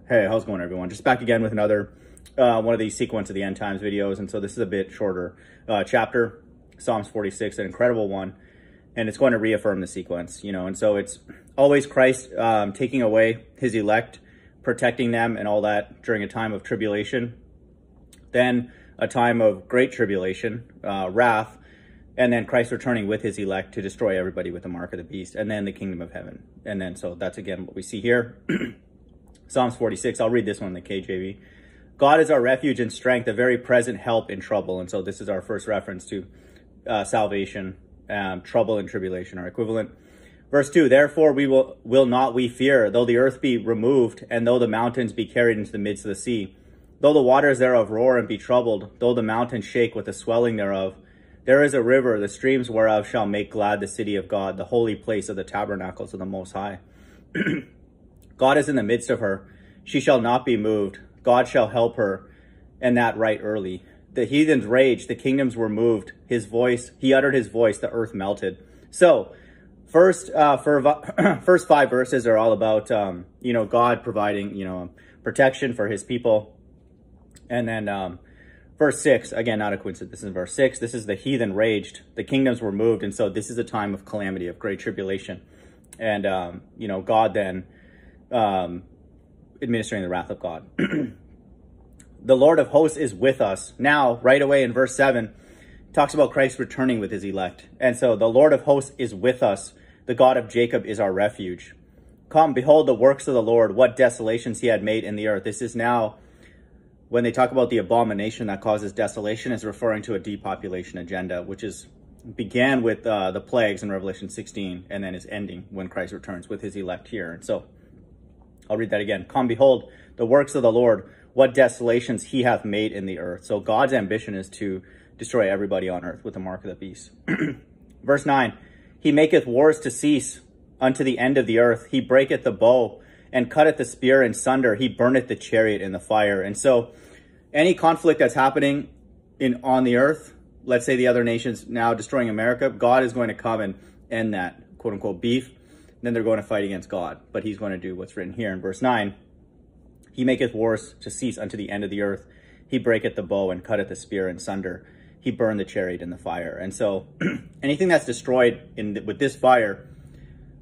Hey, how's it going, everyone? Just back again with another one of these sequence of the end times videos. And so this is a bit shorter chapter, Psalms 46, an incredible one. And it's going to reaffirm the sequence, you know. And so it's always Christ taking away his elect, protecting them and all that during a time of tribulation. Then a time of great tribulation, wrath. And then Christ returning with his elect to destroy everybody with the mark of the beast. And then the kingdom of heaven. And then so that's again what we see here. Psalms 46, I'll read this one in the KJV. God is our refuge and strength, a very present help in trouble. And so this is our first reference to salvation, trouble and tribulation are equivalent. Verse 2, therefore we will not we fear, though the earth be removed, and though the mountains be carried into the midst of the sea. Though the waters thereof roar and be troubled, though the mountains shake with the swelling thereof. There is a river, the streams whereof shall make glad the city of God, the holy place of the tabernacles of the Most High. God is in the midst of her. She shall not be moved. God shall help her, and that right early. The heathens raged. The kingdoms were moved. His voice, he uttered his voice. The earth melted. So, first 5 verses are all about, God providing, protection for his people. And then verse 6, again, not a coincidence. This is verse 6. This is the heathen raged. The kingdoms were moved. And so this is a time of calamity, of great tribulation. And, God then administering the wrath of God. The Lord of hosts is with us. Now, right away in verse 7, talks about Christ returning with his elect. And so the Lord of hosts is with us. The God of Jacob is our refuge. Come, behold the works of the Lord, what desolations he had made in the earth. This is now, when they talk about the abomination that causes desolation, is referring to a depopulation agenda, which began with the plagues in Revelation 16, and then is ending when Christ returns with his elect here. And so I'll read that again. Come, behold the works of the Lord, what desolations he hath made in the earth. So God's ambition is to destroy everybody on earth with the mark of the beast. Verse 9, he maketh wars to cease unto the end of the earth. He breaketh the bow and cutteth the spear in sunder. He burneth the chariot in the fire. And so any conflict that's happening on the earth, let's say the other nations now destroying America, God is going to come and end that quote unquote beef. Then they're going to fight against God. But he's going to do what's written here in verse 9. He maketh wars to cease unto the end of the earth. He breaketh the bow and cutteth the spear in sunder. He burned the chariot in the fire. And so anything that's destroyed with this fire,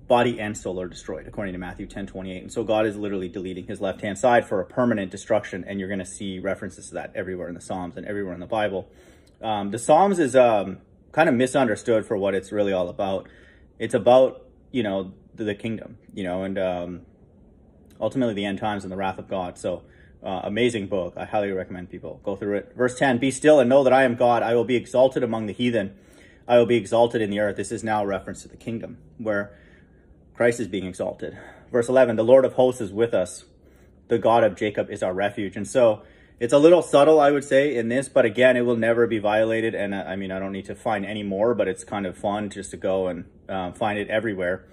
body and soul are destroyed, according to Matthew 10:28. And so God is literally deleting his left-hand side for a permanent destruction. And you're going to see references to that everywhere in the Psalms and everywhere in the Bible. The Psalms is kind of misunderstood for what it's really all about. It's about, the kingdom, and ultimately the end times and the wrath of God. So amazing book. I highly recommend people go through it. Verse 10, be still and know that I am God. I will be exalted among the heathen. I will be exalted in the earth. This is now a reference to the kingdom where Christ is being exalted. Verse 11, the Lord of hosts is with us. The God of Jacob is our refuge. And so it's a little subtle, I would say, in this, but again, it will never be violated. And I don't need to find any more, but it's kind of fun just to go and find it everywhere.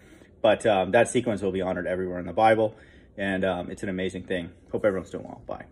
But that sequence will be honored everywhere in the Bible. And it's an amazing thing. Hope everyone's doing well. Bye.